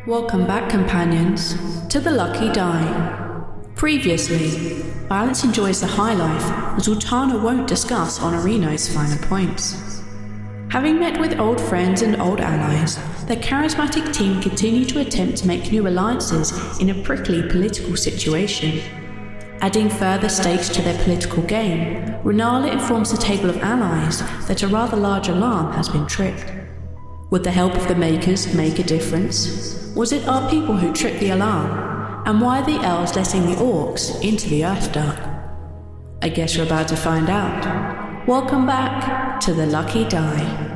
Welcome back, companions, to the Lucky Die. Previously, Balance enjoys the high life that Zaltanna won't discuss on Areno's finer points. Having met with old friends and old allies, the charismatic team continue to attempt to make new alliances in a prickly political situation. Adding further stakes to their political game, Renala informs the table of allies that a rather large alarm has been tripped. Would the help of the Makers make a difference? Was it our people who tripped the alarm? And why are the elves letting the orcs into the Earthdark? I guess we're about to find out. Welcome back to the Lucky Die.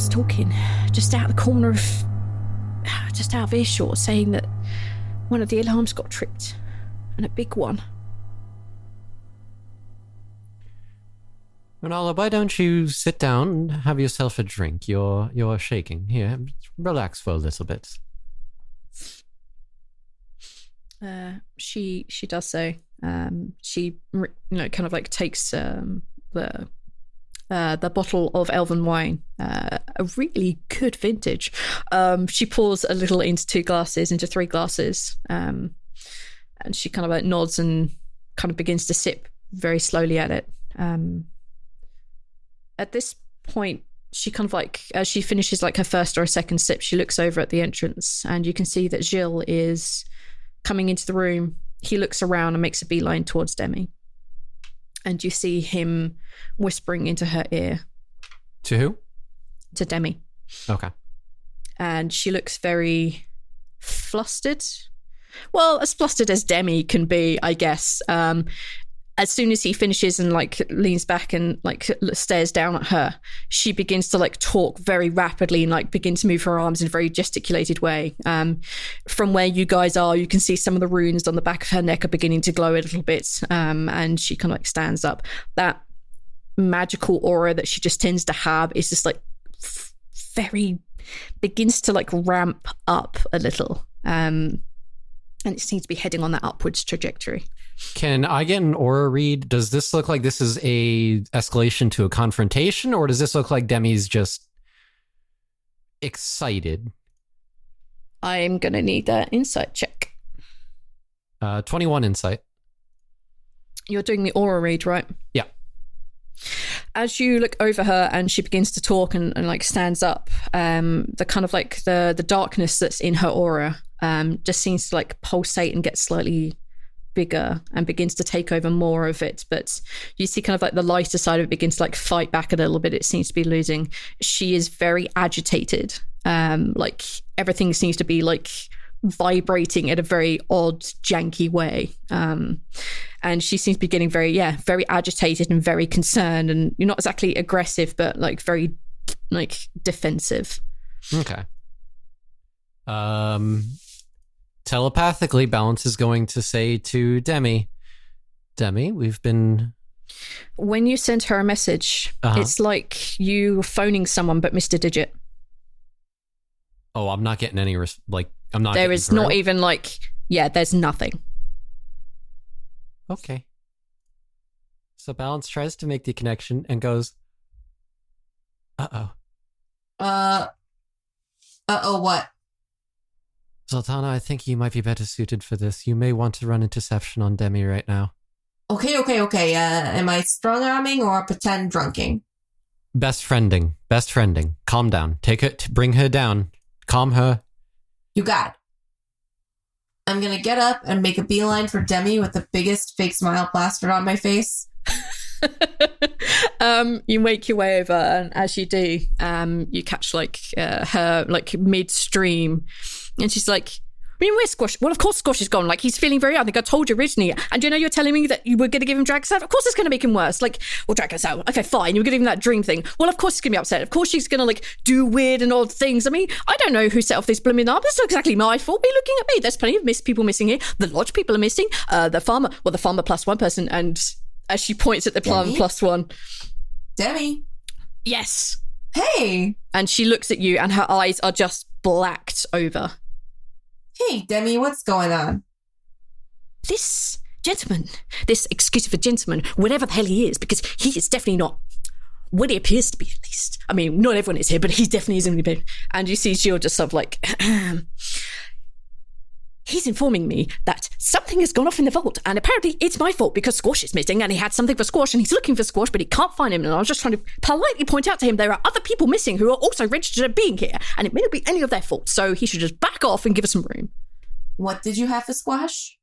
Talking just out of the corner of just out of earshot, saying that one of the alarms got tripped, and a big one. Renala, why don't you sit down and have yourself a drink? You're shaking. Here, relax for a little bit. She does so. She kind of like takes the bottle of elven wine, a really good vintage. She pours a little into 3 glasses, and she kind of like nods and kind of begins to sip very slowly at it. At this point, she kind of like, as she finishes like her first or a second sip, she looks over at the entrance, and you can see that Gilles is coming into the room. He looks around and makes a beeline towards Demi. And you see him whispering into her ear. To who? To Demi. Okay. And she looks very flustered. Well, as flustered as Demi can be, I guess. As soon as he finishes and like leans back and like stares down at her, she begins to like talk very rapidly and like begin to move her arms in a very gesticulated way. From where you guys are, you can see some of the runes on the back of her neck are beginning to glow a little bit. And she kind of like stands up. That magical aura that she just tends to have is just like begins to like ramp up a little. And it seems to be heading on that upwards trajectory. Can I get an aura read? Does this look like this is a escalation to a confrontation, or does this look like Demi's just excited? I'm going to need that insight check. 21 insight. You're doing the aura read, right? Yeah. As you look over her and she begins to talk and like stands up, the kind of like the darkness that's in her aura just seems to like pulsate and get slightly bigger and begins to take over more of it. But you see kind of like the lighter side of it begins to like fight back a little bit. It seems to be losing. She is very agitated. Like everything seems to be like vibrating in a very odd, janky way. And she seems to be getting very agitated and very concerned, and you're not exactly aggressive, but like very like defensive. Okay. Telepathically, Balance is going to say to Demi, we've been... When you send her a message, it's like you phoning someone but missed a digit. Oh, I'm not getting any... I'm not. There is not even like... Yeah, there's nothing. Okay. So Balance tries to make the connection and goes, Uh-oh, what? Zaltanna, I think you might be better suited for this. You may want to run interception on Demi right now. Okay. Am I strong arming or pretend drunking? Best friending. Calm down. Take her, bring her down. Calm her. You got it. I'm going to get up and make a beeline for Demi with the biggest fake smile plastered on my face. You make your way over, and as you do, you catch her midstream, and she's like, where's Squash? Well, of course Squash is gone. Like, he's feeling very, I think I told you originally. And you're telling me that you were going to give him Dragons out? Of course it's going to make him worse. Like, well, Dragons out. Okay, fine. You were going to give him that dream thing. Well, of course he's going to be upset. Of course she's going to, do weird and odd things. I mean, I don't know who set off this blooming alarm. It's not exactly my fault. Be looking at me. There's plenty of people missing here. The lodge people are missing. The farmer plus one person. And as she points at the farmer plus one. Demi. Yes. Hey. And she looks at you and her eyes are just blacked over. Hey, Demi, what's going on? This gentleman, this exclusive gentleman, whatever the hell he is, because he is definitely not what he appears to be, at least. I mean, not everyone is here, but he definitely isn't. And you see Jill just sort of he's informing me that something has gone off in the vault, and apparently it's my fault because Squash is missing, and he had something for Squash, and he's looking for Squash, but he can't find him. And I was just trying to politely point out to him there are other people missing who are also registered at being here, and it may not be any of their fault, so he should just back off and give us some room. What did you have for Squash?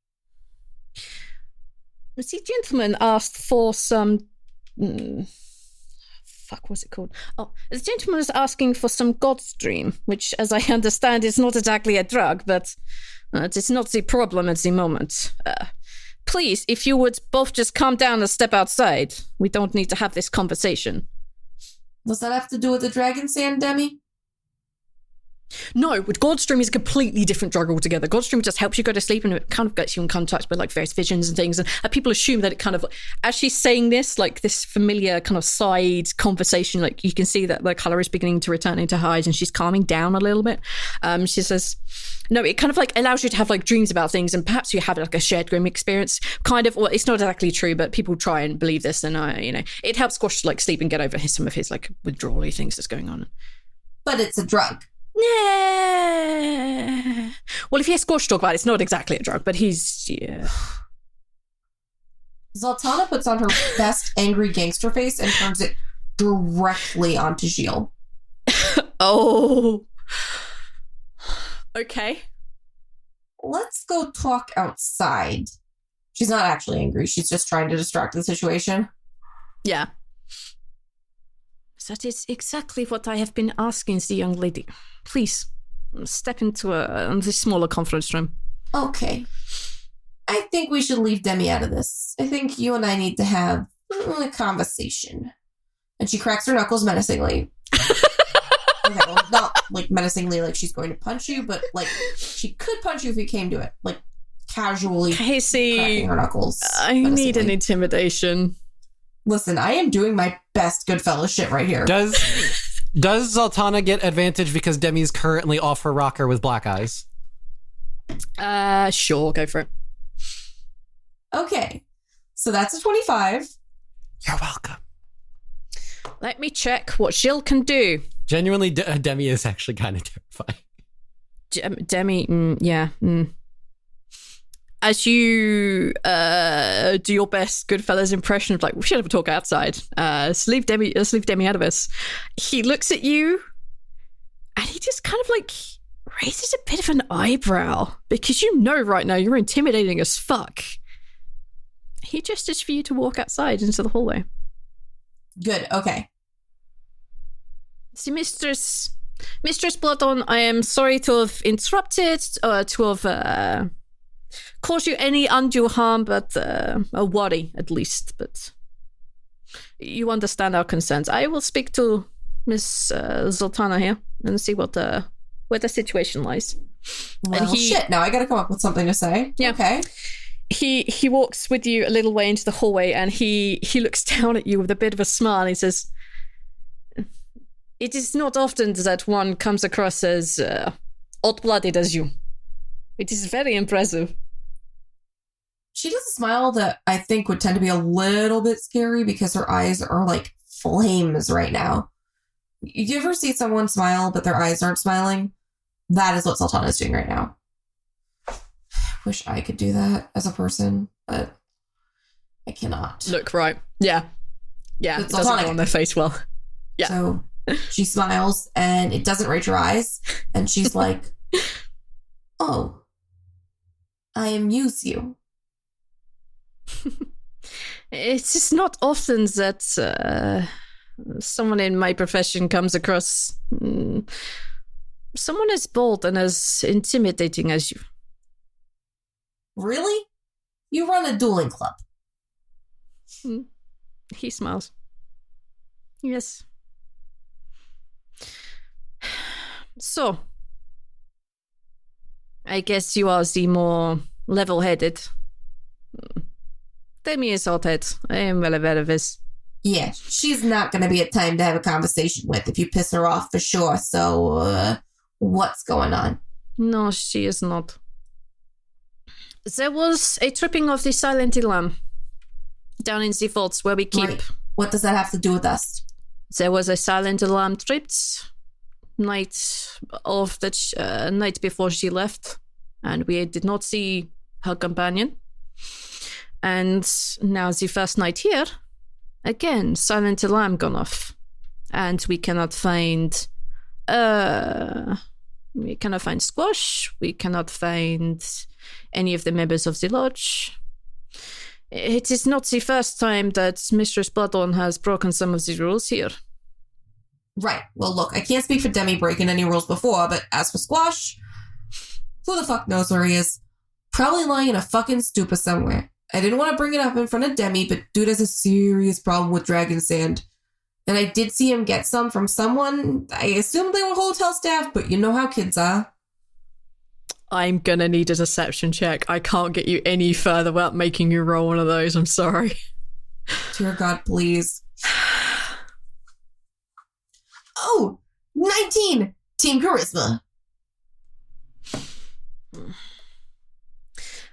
See, gentleman asked for some... what's it called? Oh, the gentleman is asking for some God's Dream, which, as I understand, is not exactly a drug, but it's not the problem at the moment. Please, if you would both just calm down and step outside. We don't need to have this conversation. Does that have to do with the dragon sand, Demi? No, with God's Dream is a completely different drug altogether. God's Dream just helps you go to sleep, and it kind of gets you in contact with various visions and things. And people assume that it kind of, as she's saying this, this familiar kind of side conversation, you can see that the color is beginning to return into her eyes, and she's calming down a little bit. She says, no, it kind of allows you to have dreams about things, and perhaps you have a shared dream experience. Kind of, well, it's not exactly true, but people try and believe this, and it helps Squash sleep and get over some of his withdrawal-y things that's going on. But it's a drug. Yeah. Well, if he has Squash to talk about it, it's not exactly a drug, but he's, yeah. Zaltanna puts on her best angry gangster face and turns it directly onto Gilles. Oh. Okay. Let's go talk outside. She's not actually angry. She's just trying to distract the situation. Yeah. That is exactly what I have been asking the young lady. Please, step into this smaller conference room. Okay. I think we should leave Demi out of this. I think you and I need to have a conversation. And she cracks her knuckles menacingly. Okay, well, not menacingly she's going to punch you, but she could punch you if it came to it. Casually cracking her knuckles. I need an intimidation. Listen, I am doing my best Goodfellas shit right here. Does Zaltanna get advantage because Demi's currently off her rocker with black eyes? Sure, go for it. Okay, so that's a 25. You're welcome. Let me check what Gilles can do. Genuinely, Demi is actually kind of terrifying. Demi, yeah. As you do your best Goodfellas impression of we should have a talk outside. Let's leave Demi out of this. He looks at you, and he just kind of raises a bit of an eyebrow because right now you're intimidating as fuck. He gestures for you to walk outside into the hallway. Good. Okay. See, Mistress Bloodon, I am sorry to have interrupted, to have cause you any undue harm, but a worry at least. But you understand our concerns. I will speak to Miss Zaltanna here and see where the situation lies. Well, shit! Now I got to come up with something to say. Yeah. Okay. He walks with you a little way into the hallway, and he looks down at you with a bit of a smile. And he says, "It is not often that one comes across as hot-blooded as you. It is very impressive." She does a smile that I think would tend to be a little bit scary because her eyes are flames right now. You ever see someone smile but their eyes aren't smiling? That is what Zaltanna is doing right now. Wish I could do that as a person, but I cannot. Look, right. Yeah. Yeah, it doesn't go on their face well. Yeah. So she smiles and it doesn't reach her eyes. And she's like, oh, I amuse you. It is not often that someone in my profession comes across someone as bold and as intimidating as you. Really? You run a dueling club. He smiles. Yes. So, I guess you are the more level-headed. Demi is hot-head. I am well aware of this. Yeah, she's not going to be a time to have a conversation with if you piss her off for sure. So, what's going on? No, she is not. There was a tripping of the silent alarm down in the vaults where we keep. Right. What does that have to do with us? There was a silent alarm tripped night of the night before she left, and we did not see her companion. And now the first night here, again, silent alarm gone off, and we cannot find Squash. We cannot find any of the members of the lodge. It is not the first time that Mistress Bloodthorn has broken some of the rules here. Right. Well, look, I can't speak for Demi breaking any rules before, but as for Squash, who the fuck knows where he is? Probably lying in a fucking stupa somewhere. I didn't want to bring it up in front of Demi, but dude has a serious problem with dragon sand. And I did see him get some from someone. I assumed they were hotel staff, but you know how kids are. I'm gonna need a deception check. I can't get you any further without making you roll one of those. I'm sorry. Dear God, please. Oh, 19! Team Charisma.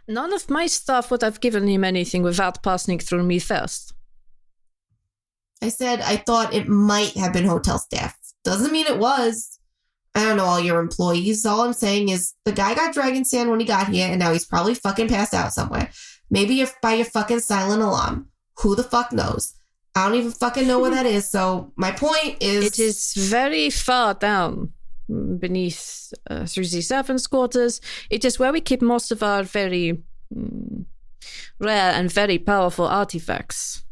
None of my staff would have given him anything without passing through me first. I said I thought it might have been hotel staff. Doesn't mean it was. I don't know all your employees. All I'm saying is the guy got dragon sand when he got here, and now he's probably fucking passed out somewhere. Maybe by your fucking silent alarm. Who the fuck knows? I don't even fucking know where that is. So my point is... It is very far down beneath through the servants' quarters. It is where we keep most of our very rare and very powerful artifacts.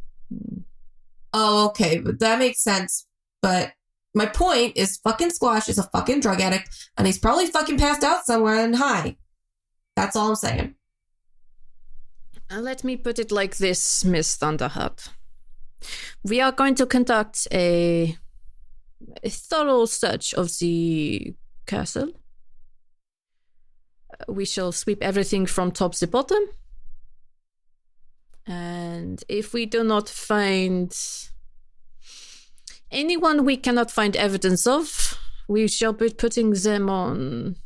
Oh, okay. But that makes sense. But my point is fucking Squash is a fucking drug addict, and he's probably fucking passed out somewhere and high. That's all I'm saying. Let me put it like this, Miss Thunderheart. We are going to conduct a thorough search of the castle. We shall sweep everything from top to bottom. And if we do not find anyone we cannot find evidence of, we shall be putting them on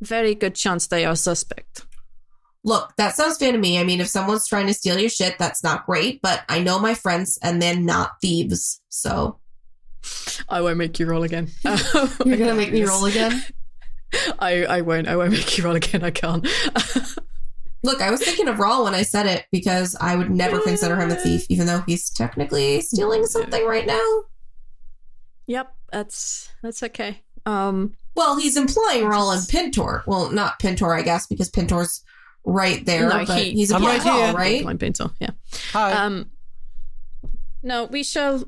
very good chance they are suspect. Look, that sounds fair to me. I mean, if someone's trying to steal your shit, that's not great, but I know my friends and they're not thieves, so... I won't make you roll again. You're gonna make me roll again? I won't make you roll again. I can't. Look, I was thinking of Rawl when I said it because I would never consider him a thief, even though he's technically stealing something right now. Yep, that's okay. Well, he's implying Rawl and Pintor. Well, not Pintor, I guess, because Pintor's right there, no, but he's implying Rawl, right? I'm Pintor, yeah. Hi. No, we shall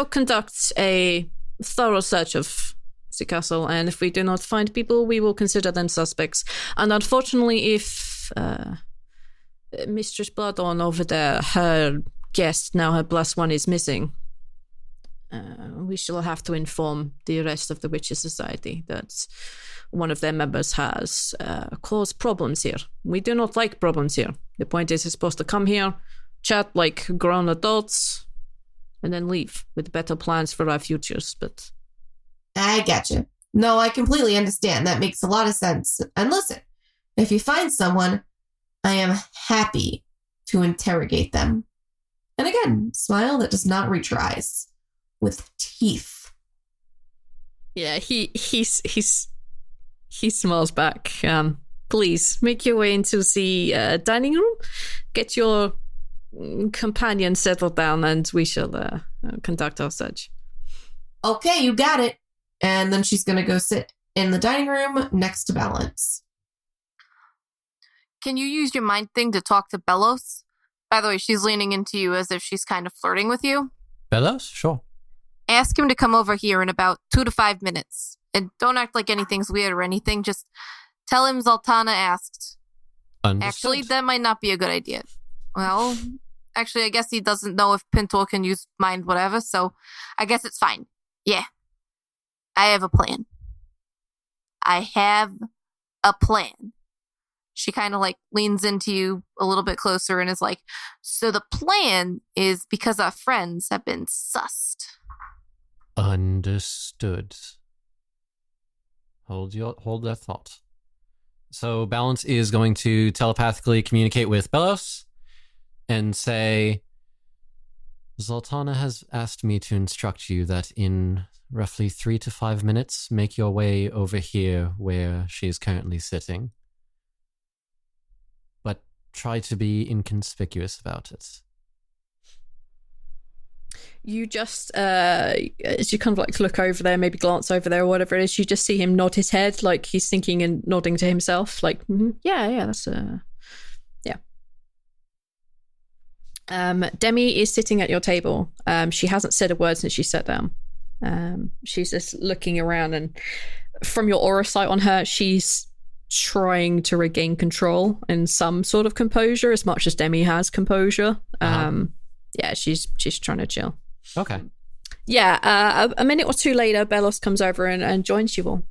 conduct a thorough search of the castle, and if we do not find people, we will consider them suspects. And unfortunately, if Mistress Bloodthorn over there, her guest, now her plus one, is missing, we shall have to inform the rest of the Witches' Society that one of their members has caused problems here. We do not like problems here. The point is, it's supposed to come here, chat like grown adults, and then leave with better plans for our futures, but... I gotcha. No, I completely understand. That makes a lot of sense. And listen, if you find someone, I am happy to interrogate them. And again, smile that does not reach your eyes. With teeth. Yeah, he smiles back. Please, make your way into the dining room. Get your companion settle down and we shall conduct our search. Okay, you got it. And then she's going to go sit in the dining room next to Balance. Can you use your mind thing to talk to Bellows? By the way, she's leaning into you as if she's kind of flirting with you. Bellows? Sure. Ask him to come over here in about 2 to 5 minutes. And don't act like anything's weird or anything. Just tell him Zaltanna asked. Understood. Actually, that might not be a good idea. Well, actually, I guess he doesn't know if Pintor can use mind whatever, so I guess it's fine. Yeah. I have a plan. I have a plan. She kind of like leans into you a little bit closer and is like, so the plan is because our friends have been sussed. Understood. Hold that thought. So Balance is going to telepathically communicate with Bellows and say, Zaltanna has asked me to instruct you that in roughly 3 to 5 minutes, make your way over here where she is currently sitting. But try to be inconspicuous about it. You just, as you kind of like look over there, maybe glance over there or whatever it is, you just see him nod his head like he's thinking and nodding to himself. Like, yeah, that's, yeah. Demi is sitting at your table. She hasn't said a word since she sat down. She's just looking around, and from your aura sight on her, she's trying to regain control and some sort of composure as much as Demi has composure. Yeah, she's trying to chill. Okay. Yeah, a minute or two later, Bellows comes over and joins you all.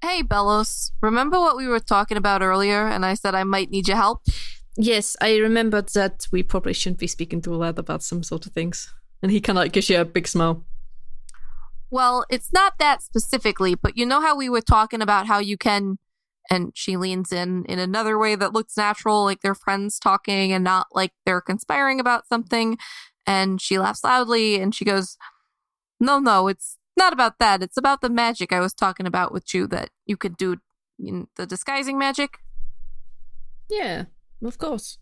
Hey, Bellows. Remember what we were talking about earlier and I said I might need your help? Yes, I remembered that we probably shouldn't be speaking too loud about some sort of things. And he kind of like gives you a big smile. Well, it's not that specifically, but you know how we were talking about how you can... And she leans in another way that looks natural, like they're friends talking and not like they're conspiring about something. And she laughs loudly and she goes, No, it's not about that. It's about the magic I was talking about with you that you could do, the disguising magic. Yeah, of course.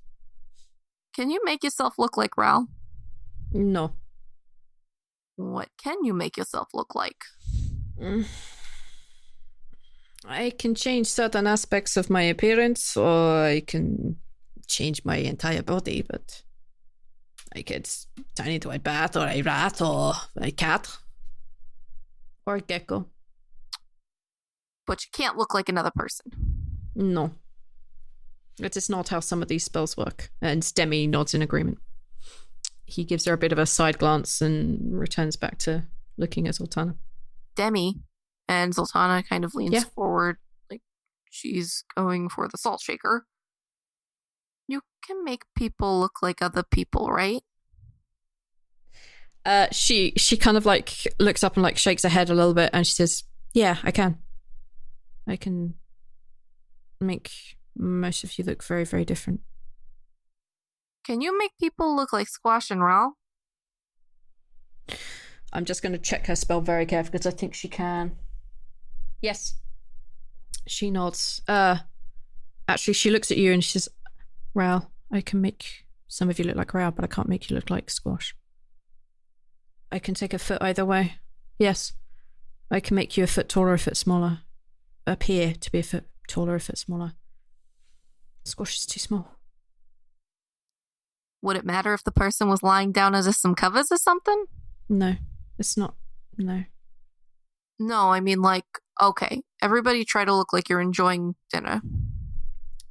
Can you make yourself look like Ral? No. What can you make yourself look like? I can change certain aspects of my appearance, or I can change my entire body, but I could turn into a bat or a rat or a cat or a gecko. But you can't look like another person. No. That is not how some of these spells work. And Demi nods in agreement. He gives her a bit of a side glance and returns back to looking at Zaltanna. Demi. And Zaltanna kind of leans forward, like she's going for the salt shaker. You can make people look like other people, right? She kind of like looks up and like shakes her head a little bit, and she says, "Yeah, I can. I can make most of you look very, very different." Can you make people look like Squash and Ral? I'm just going to check her spell very carefully because I think she can. Yes. She nods. Actually, she looks at you and she says, Ral, I can make some of you look like Ral, but I can't make you look like Squash. I can take a foot either way. Yes. I can make you a foot taller, a foot smaller. Appear to be a foot taller, a foot smaller. Squash is too small. Would it matter if the person was lying down under some covers or something? No, it's not. No. No, I mean like, okay, everybody try to look like you're enjoying dinner.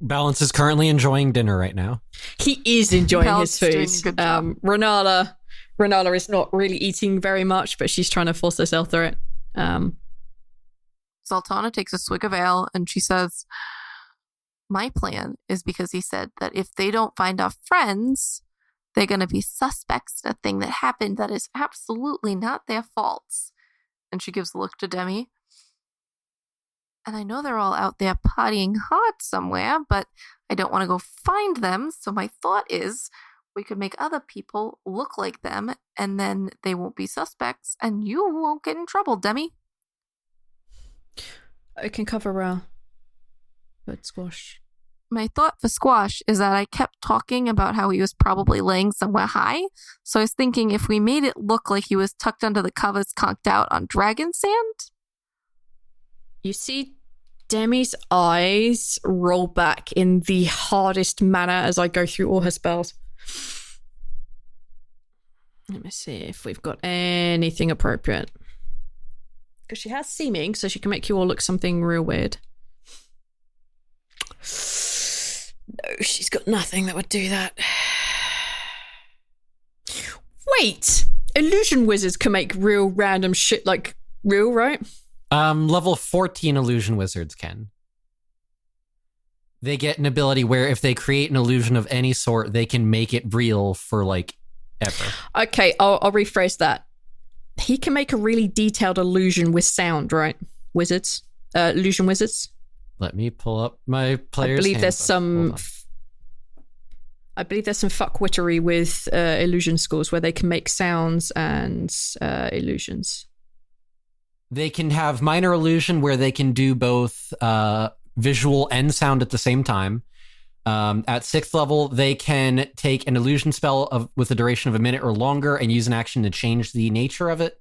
Balance is currently enjoying dinner right now. He is enjoying Balance his is food. doing a good job. Renala is not really eating very much, but she's trying to force herself through it. Zaltanna takes a swig of ale and she says, my plan is because he said that if they don't find our friends, they're going to be suspects in a thing that happened that is absolutely not their faults. And she gives a look to Demi. And I know they're all out there partying hard somewhere, but I don't want to go find them. So my thought is we could make other people look like them, and then they won't be suspects, and you won't get in trouble, Demi. I can cover Ral, but Squash. My thought for Squash is that I kept talking about how he was probably laying somewhere high. So I was thinking if we made it look like he was tucked under the covers, conked out on dragon sand. You see Demi's eyes roll back in the hardest manner as I go through all her spells. Let me see if we've got anything appropriate. Because she has seeming, so she can make you all look something real weird. No, she's got nothing that would do that. Wait! Illusion wizards can make real random shit like real, right? Level 14 illusion wizards can. They get an ability where if they create an illusion of any sort, they can make it real for like ever. Okay, I'll rephrase that. He can make a really detailed illusion with sound, right? Wizards, illusion wizards. Let me pull up my player's I believe there's handbook. some fuckwittery with illusion schools where they can make sounds and illusions. They can have minor illusion where they can do both visual and sound at the same time. At 6th level, they can take an illusion spell with a duration of a minute or longer and use an action to change the nature of it.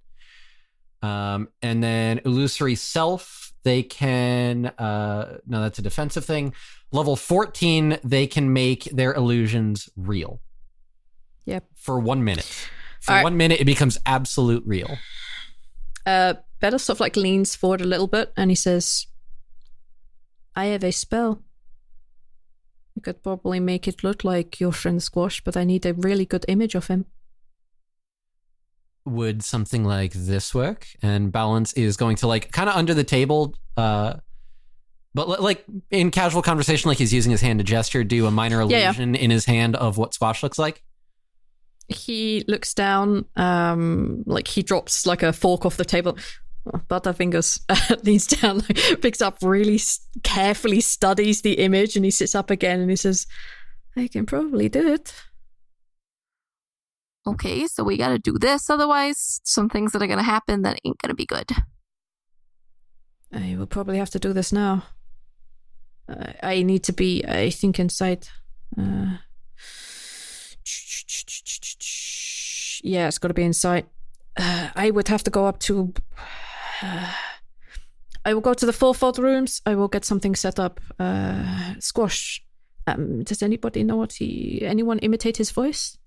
And then illusory self, they can... no, that's a defensive thing. Level 14, they can make their illusions real. Yep. For 1 minute. For All right. 1 minute, it becomes absolute real. Better sort of like leans forward a little bit and he says, I have a spell. You could probably make it look like your friend Squash, but I need a really good image of him. Would something like this work? And Balance is going to like kind of under the table, but like in casual conversation, like he's using his hand to gesture, do a minor illusion in his hand of what Squash looks like. He looks down, like he drops like a fork off the table. Butterfingers leans down, like, picks up, really carefully studies the image, and he sits up again and he says, I can probably do it. Okay, so we gotta do this, otherwise some things that are gonna happen that ain't gonna be good. I will probably have to do this now. I need to be, I think, inside. Yeah, it's got to be inside. I would have to go up to... I will go to the fourfold rooms. I will get something set up. Squash. Does anybody know anyone imitate his voice?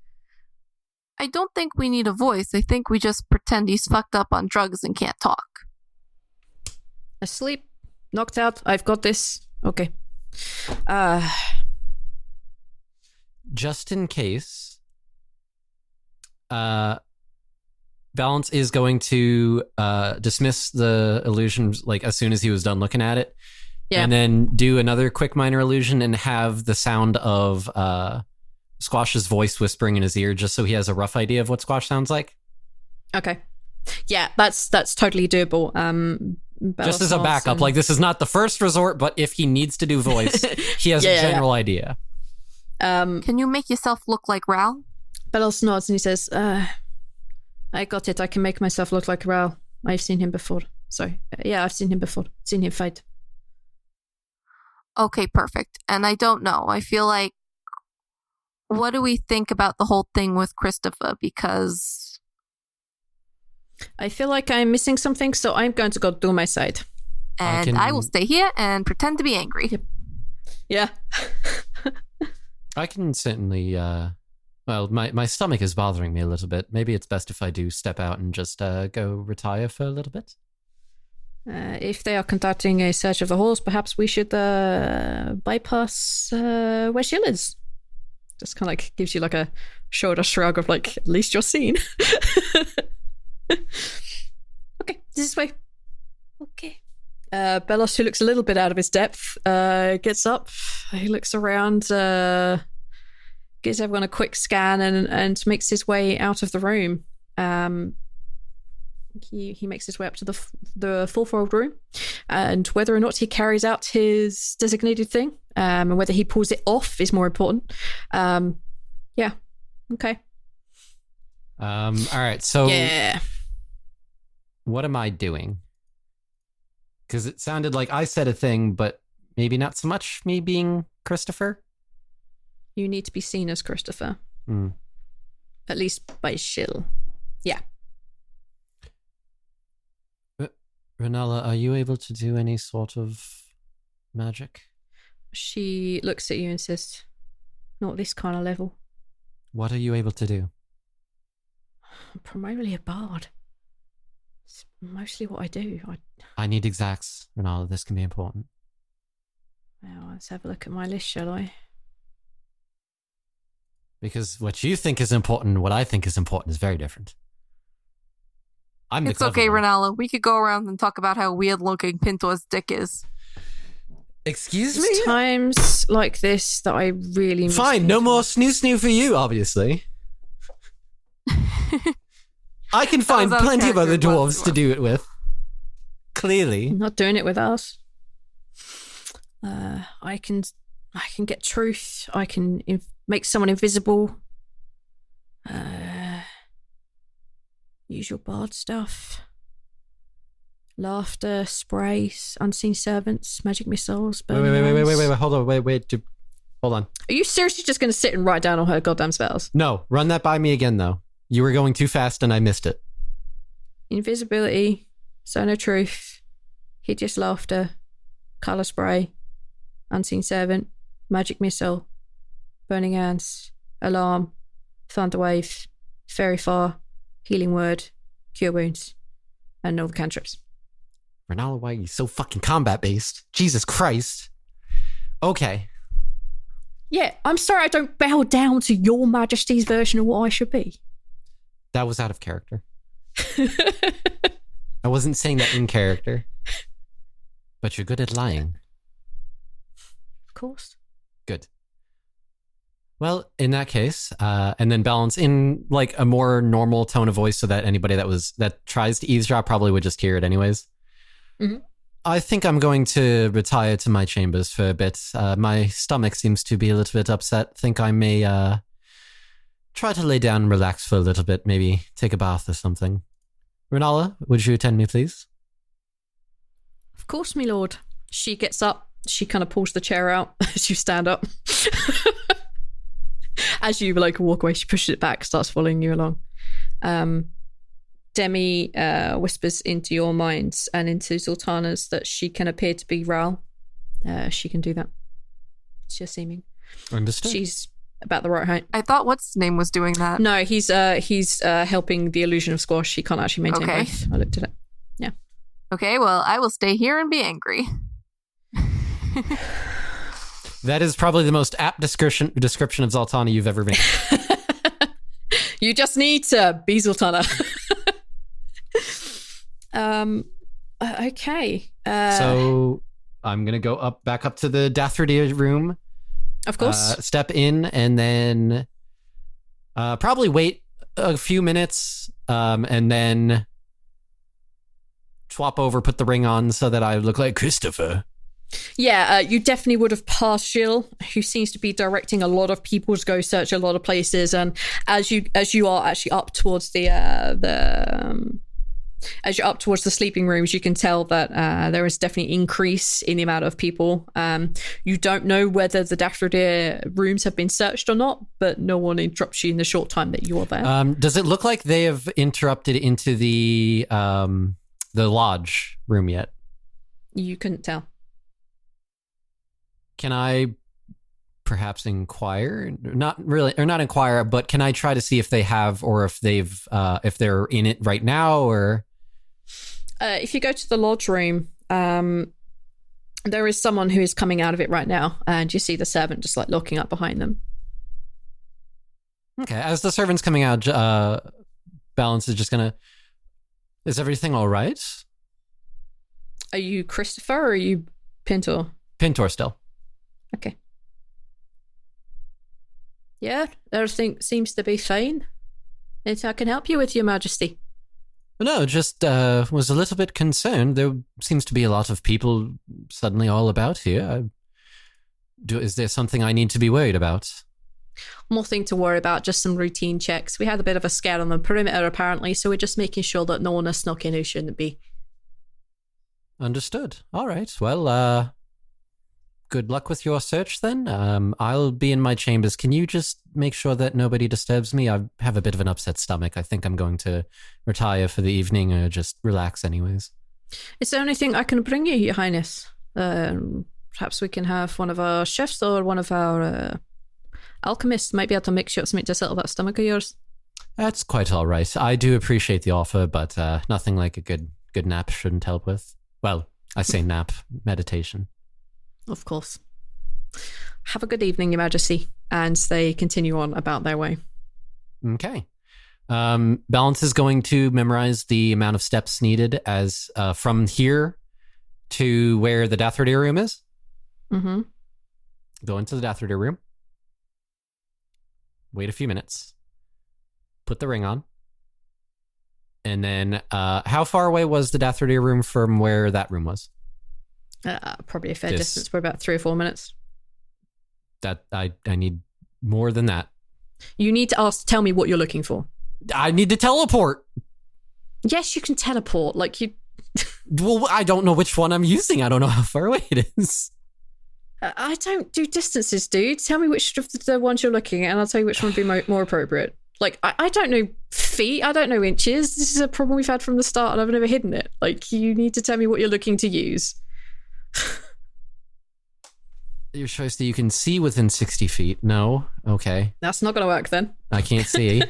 I don't think we need a voice. I think we just pretend he's fucked up on drugs and can't talk. Asleep. Knocked out. I've got this. Okay. Just in case, Balance is going to dismiss the illusions like as soon as he was done looking at it. Yeah. And then do another quick minor illusion and have the sound of Squash's voice whispering in his ear just so he has a rough idea of what Squash sounds like. Okay. Yeah, that's totally doable. Just as a backup, like this is not the first resort, but if he needs to do voice, he has a general idea. Can you make yourself look like Ral? Bellos nods and he says, I got it. I can make myself look like Ral. I've seen him before. Sorry. Yeah, I've seen him before. Seen him fight. Okay, perfect. And I don't know. I feel like, what do we think about the whole thing with Christopher? Because I feel like I'm missing something, so I'm going to go do my side. And I will stay here and pretend to be angry. Yep. Yeah. I can certainly, well, my stomach is bothering me a little bit. Maybe it's best if I do step out and just go retire for a little bit. If they are conducting a search of the halls, perhaps we should bypass where she lives. Just kind of like gives you like a shoulder shrug of like, at least you're seen. Okay, this way. Okay. Bellos, who looks a little bit out of his depth, gets up. He looks around, gives everyone a quick scan and makes his way out of the room. He makes his way up to the fourfold room, and whether or not he carries out his designated thing, and whether he pulls it off is more important. Yeah. Okay. All right. So yeah. What am I doing? Because it sounded like I said a thing, but maybe not so much me being Christopher. You need to be seen as Christopher. Hmm. At least by Shill. Yeah. Renala, are you able to do any sort of magic? She looks at you and says, not this kind of level. What are you able to do? I'm primarily a bard. It's mostly what I do. I need exacts, Renala. This can be important. Well, let's have a look at my list, shall I? Because what you think is important and what I think is important is very different. I'm It's the okay, clever one. Renala. We could go around and talk about how weird looking Pinto's dick is. Excuse It's me? times like this that I really miss Fine, no Pinto. more snoo for you, obviously. I can find out of plenty of other character, but- dwarves to do it with. Clearly. I'm not doing it with us. I can get truth. I can make someone invisible. Usual bard stuff. Laughter, sprays, unseen servants, magic missiles. Wait, burning hands. hold on, hold on. Are you seriously just going to sit and write down all her goddamn spells? No, run that by me again, though. You were going too fast and I missed it. Invisibility, sono truth, hideous laughter, colour spray, unseen servant, magic missile, burning hands, alarm, thunderwave, fairy fire, healing word, cure wounds, and all the cantrips. Renala, why are you so fucking combat-based? Jesus Christ. Okay. Yeah, I'm sorry I don't bow down to your majesty's version of what I should be. That was out of character. I wasn't saying that in character. But you're good at lying. Of course. Good. Well, in that case, and then balance in like a more normal tone of voice so that anybody that tries to eavesdrop probably would just hear it anyways. Mhm. I think I'm going to retire to my chambers for a bit. My stomach seems to be a little bit upset. Think I may try to lay down and relax for a little bit, maybe take a bath or something. Renala, would you attend me, please? Of course, my lord. She gets up. She kind of pulls the chair out as you stand up. As you like walk away, she pushes it back, starts following you along. Demi whispers into your minds and into Zaltanna's that she can appear to be Ral. She can do that. It's just seeming. Understood. She's about the right height. I thought what's his name was doing that. No, he's helping the illusion of squash. He can't actually maintain Okay. both. I looked at it. Okay, well, I will stay here and be angry. That is probably the most apt description of Zaltanna you've ever made. You just need to be Zaltanna. Okay. So I'm going to go back up to the Dathridir room. Of course. Step in and then probably wait a few minutes and then swap over, put the ring on so that I look like Christopher. Yeah, you definitely would have passed Jill, who seems to be directing a lot of people to go search a lot of places. And as you are actually up towards as you're up towards the sleeping rooms, you can tell that there is definitely increase in the amount of people. You don't know whether the Dathridir rooms have been searched or not, but no one interrupts you in the short time that you are there. Does it look like they have interrupted into the lodge room yet? You couldn't tell. Can I perhaps inquire? Not really, or not inquire, but can I try to see if they have, or if they're in it right now, or? If you go to the lodge room, there is someone who is coming out of it right now, and you see the servant just like locking up behind them. Okay, as the servant's coming out, Balance is just gonna. Is everything all right? Are you Christopher or are you Pintor? Pintor still. Okay. Yeah, everything seems to be fine. If I can help you with, Your Majesty. No, just was a little bit concerned. There seems to be a lot of people suddenly all about here. Is there something I need to be worried about? Nothing to worry about, just some routine checks. We had a bit of a scare on the perimeter, apparently, so we're just making sure that no one has snuck in who shouldn't be. Understood. All right. Well, good luck with your search then. I'll be in my chambers. Can you just make sure that nobody disturbs me? I have a bit of an upset stomach. I think I'm going to retire for the evening or just relax anyways. Is there anything I can bring you, Your Highness? Perhaps we can have one of our chefs or one of our alchemists might be able to mix you up something to settle that stomach of yours. That's quite all right. I do appreciate the offer, but nothing like a good nap shouldn't help with. Well, I say nap, meditation. Of course. Have a good evening, Your Majesty. And they continue on about their way. Okay. Balance is going to memorize the amount of steps needed as from here to where the Dathradir room is. Mm-hmm. Go into the Dathradir room. Wait a few minutes. Put the ring on. And then how far away was the Dathradir room from where that room was? Probably a fair distance for about 3 or 4 minutes. That I need more than that. You need to tell me what you're looking for. I need to teleport. Yes, you can teleport. Like you. Well, I don't know which one I'm using. I don't know how far away it is. I don't do distances, dude. Tell me which of the ones you're looking at, and I'll tell you which one would be more appropriate. Like, I don't know feet. I don't know inches. This is a problem we've had from the start, and I've never hidden it. Like, you need to tell me what you're looking to use. Your choice that you can see within 60 feet. No. Okay. That's not going to work then. I can't see.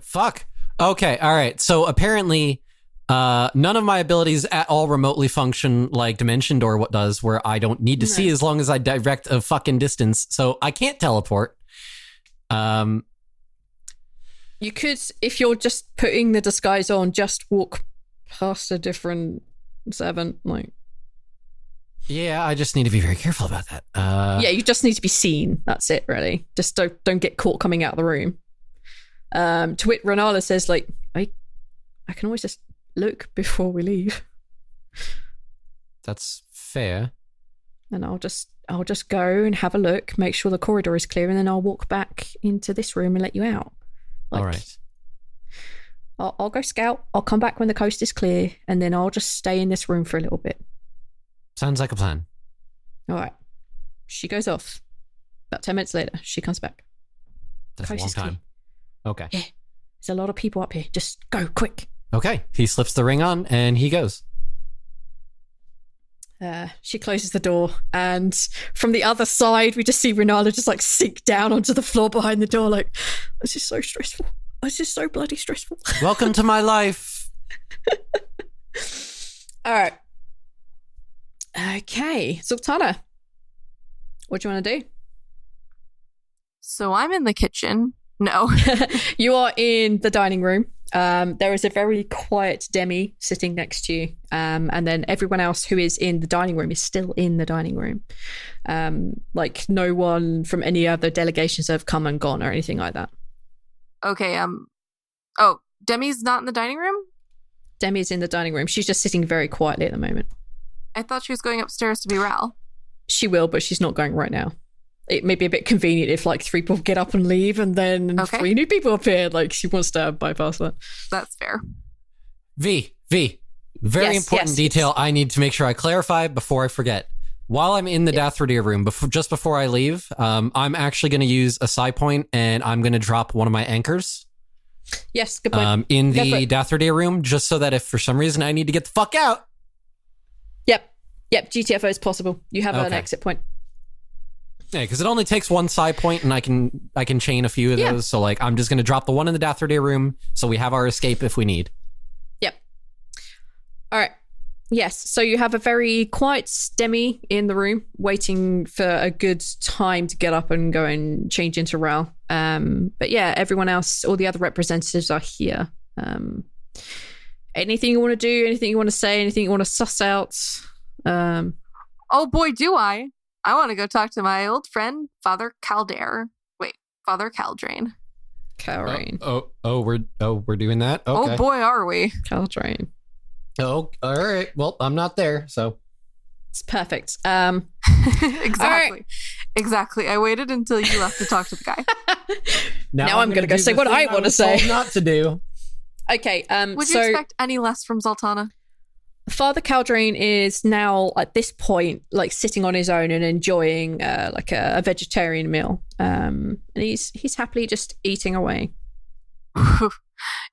Fuck. Okay. All right. So apparently, none of my abilities at all remotely function like Dimension Door what does, where I don't need to see as long as I direct a fucking distance. So I can't teleport. You could, if you're just putting the disguise on, just walk past a different servant, like. Yeah, I just need to be very careful about that. Yeah, you just need to be seen. That's it, really. Just don't get caught coming out of the room. To which Renala says, like, I can always just look before we leave. That's fair. And I'll just go and have a look, make sure the corridor is clear, and then I'll walk back into this room and let you out. Like, all right. I'll go scout. I'll come back when the coast is clear, and then I'll just stay in this room for a little bit. Sounds like a plan. All right. She goes off. About 10 minutes later, she comes back. That's a long time. Okay. Yeah. There's a lot of people up here. Just go, quick. Okay. He slips the ring on and he goes. She closes the door, and from the other side, we just see Renala just like sink down onto the floor behind the door, like, this is so stressful. This is so bloody stressful. Welcome to my life. All right. Okay, Zaltanna, what do you want to do? So I'm in the kitchen. No. You are in the dining room. There is a very quiet Demi sitting next to you. And then everyone else who is in the dining room is still in the dining room. Like no one from any other delegations have come and gone or anything like that. Okay, oh, Demi's not in the dining room? Demi is in the dining room. She's just sitting very quietly at the moment. I thought she was going upstairs to be Ral. She will, but she's not going right now. It may be a bit convenient if like 3 people get up and leave and then 3 new people appear. Like she wants to bypass that. That's fair. Very important detail I need to make sure I clarify before I forget. While I'm in the Dathradir room, just before I leave, I'm actually going to use a psi point and I'm going to drop one of my anchors. Yes, good point. In the Dathradir room, just so that if for some reason I need to get the fuck out. Yep, GTFO is possible. You have an exit point. Yeah, because it only takes 1 psi point and I can chain a few of those. So like I'm just going to drop the one in the Dathradir room so we have our escape if we need. Yep. All right. Yes, so you have a very quiet Demi in the room waiting for a good time to get up and go and change into Ral. But yeah, everyone else, all the other representatives are here. Anything you want to do, anything you want to say, anything you want to suss out? Oh boy, do I want to go talk to my old friend, Father Caldrain. Caldrain. We're doing that? Okay. Oh boy, are we. Caldrain. Oh, all right. Well, I'm not there, so. It's perfect. Exactly. I waited until you left to talk to the guy. now I'm going to go say what I want to say. Not to do. Okay. Would you expect any less from Zaltanna? Father Caldrain is now at this point like sitting on his own and enjoying like a vegetarian meal. And he's happily just eating away.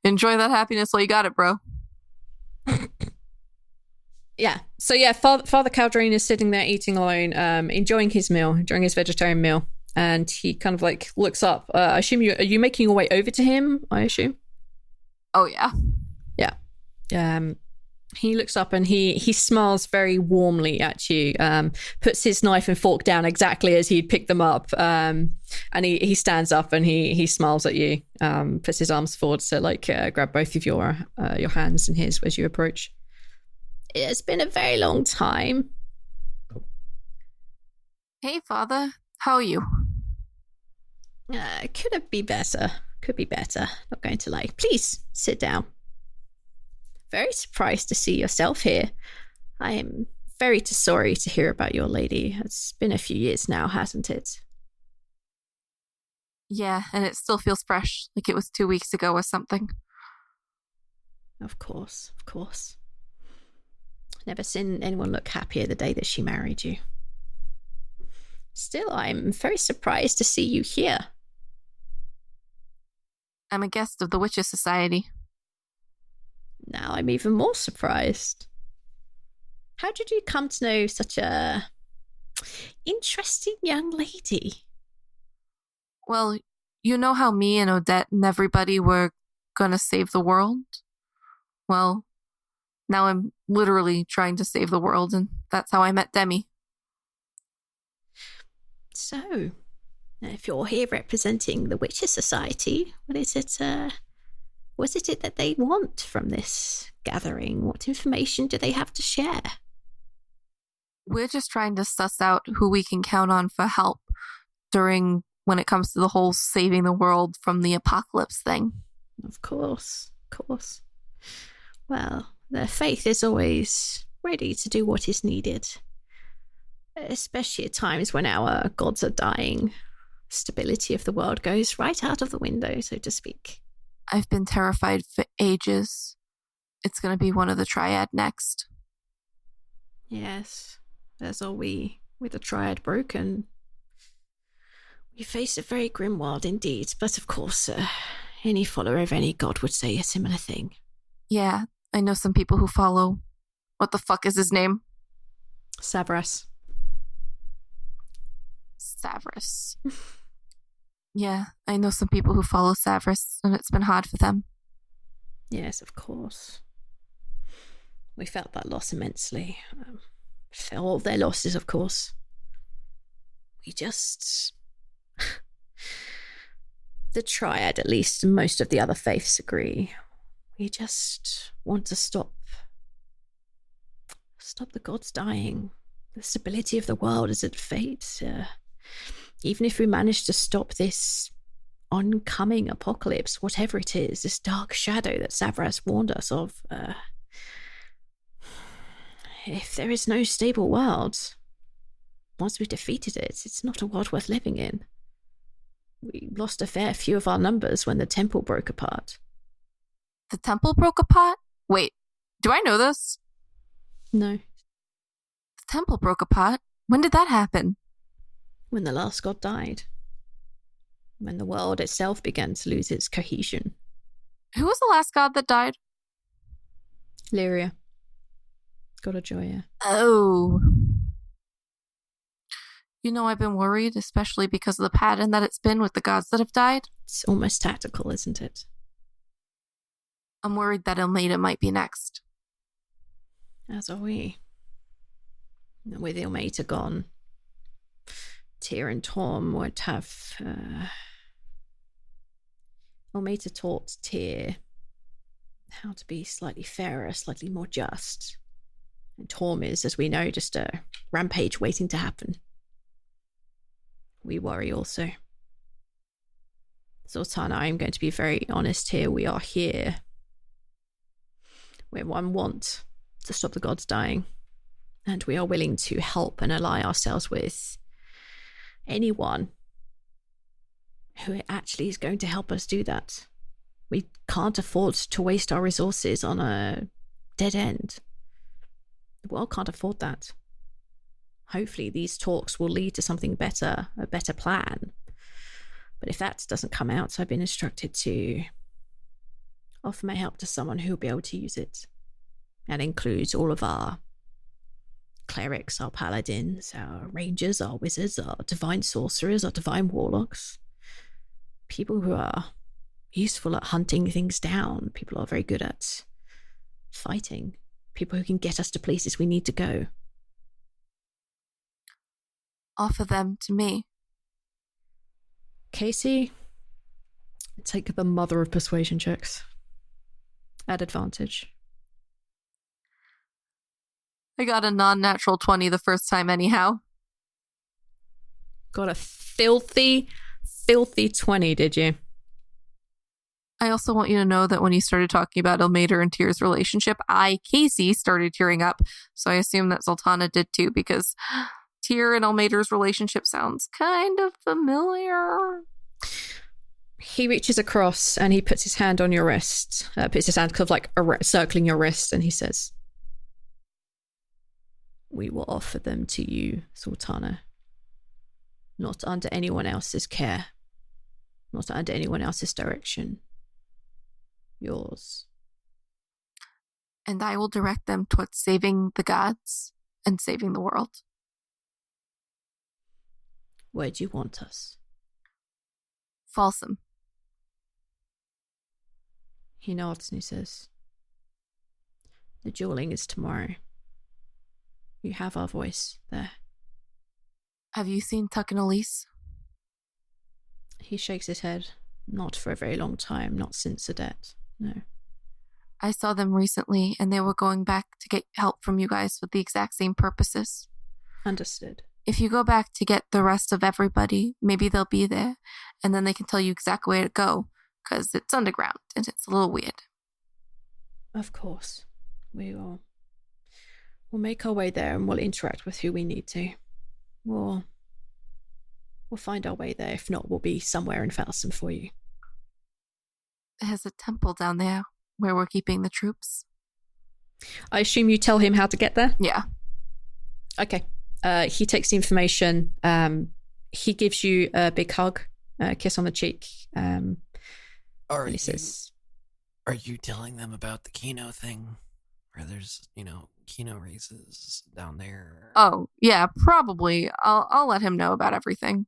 Enjoy that happiness while you got it, bro. Yeah. So yeah, Father Caldrain is sitting there eating alone, enjoying his meal, enjoying his vegetarian meal, and he kind of like looks up. I assume are you making your way over to him? I assume. Oh yeah. Yeah. He looks up and he smiles very warmly at you, puts his knife and fork down exactly as he'd picked them up, and he stands up and he smiles at you, puts his arms forward to like grab both of your hands in his as you approach. It's been a very long time. Hey, Father. How are you? Could it be better? Could be better. Not going to lie. Please sit down. Very surprised to see yourself here. I am very sorry to hear about your lady. It's been a few years now, hasn't it? Yeah, and it still feels fresh, like it was 2 weeks ago or something. Of course. Never seen anyone look happier the day that she married you. Still, I'm very surprised to see you here. I'm a guest of the Witches' Society. Now I'm even more surprised. How did you come to know such a interesting young lady? Well, you know how me and Odette and everybody were gonna save the world? Well, now I'm literally trying to save the world, and that's how I met Demi. So, if you're here representing the Witches' Society, what is it that they want from this gathering? What information do they have to share? We're just trying to suss out who we can count on for help when it comes to the whole saving the world from the apocalypse thing. Of course. Well, their faith is always ready to do what is needed, especially at times when our gods are dying. Stability of the world goes right out of the window, so to speak. I've been terrified for ages. It's going to be one of the Triad next. Yes, as are we. With the Triad broken, we face a very grim world indeed. But of course, any follower of any god would say a similar thing. Yeah, I know some people who follow... What the fuck is his name? Savras. Yeah, I know some people who follow Savras, and it's been hard for them. Yes, of course. We felt that loss immensely. All their losses, of course. We just... The Triad, at least, and most of the other faiths agree. We just want to stop the gods dying. The stability of the world is at fate. Even if we manage to stop this oncoming apocalypse, whatever it is, this dark shadow that Savras warned us of, if there is no stable world, once we've defeated it, it's not a world worth living in. We lost a fair few of our numbers when the temple broke apart. The temple broke apart? Wait, do I know this? No. The temple broke apart? When did that happen? When the last god died. When the world itself began to lose its cohesion. Who was the last god that died? Lyria. God of Joya. Oh. You know, I've been worried, especially because of the pattern that it's been with the gods that have died. It's almost tactical, isn't it? I'm worried that Ilmaida might be next. As are we. With Ilmaida gone, Tyr and Torm would have... Ilmaida taught Tyr how to be slightly fairer, slightly more just. And Torm is, as we know, just a rampage waiting to happen. We worry also. Zaltanna, I'm going to be very honest here. We are here where one wants to stop the gods dying. And we are willing to help and ally ourselves with anyone who actually is going to help us do that. We can't afford to waste our resources on a dead end. world can't afford that. Hopefully these talks will lead to something better, a better plan. But if that doesn't come out, I've been instructed to offer my help to someone who will be able to use it. That includes all of our clerics, our paladins, our rangers, our wizards, our divine sorcerers, our divine warlocks. People who are useful at hunting things down. People who are very good at fighting. People who can get us to places we need to go. Offer them to me. Casey, take the mother of persuasion checks. At advantage. I got a non-natural 20 the first time anyhow. Got a filthy 20, did you? I also want you to know that when you started talking about Ilmater and Tyr's relationship, Casey, started tearing up. So I assume that Zaltanna did too, because Tyr and Ilmater's relationship sounds kind of familiar. He reaches across and he puts his hand on your wrist. Puts his hand kind of like circling your wrist, and he says, "We will offer them to you, Zaltanna. Not under anyone else's care. Not under anyone else's direction. Yours. And I will direct them towards saving the gods and saving the world." Where do you want us? Folsom. He nods and he says, "The dueling is tomorrow. You have our voice there." Have you seen Tuck and Elise? He shakes his head. Not for a very long time, not since the death, no. I saw them recently, and they were going back to get help from you guys with the exact same purposes. Understood. If you go back to get the rest of everybody, maybe they'll be there, and then they can tell you exactly where to go, because it's underground, and it's a little weird. Of course. We'll make our way there, and we'll interact with who we need to. We'll find our way there. If not, we'll be somewhere in Folsom for you. There's a temple down there where we're keeping the troops. I assume you tell him how to get there? Yeah. Okay. He takes the information. He gives you a big hug, a kiss on the cheek. And he says, "Are you telling them about the Kino thing? Where there's, Kino races down there?" Oh, yeah, probably. I'll let him know about everything.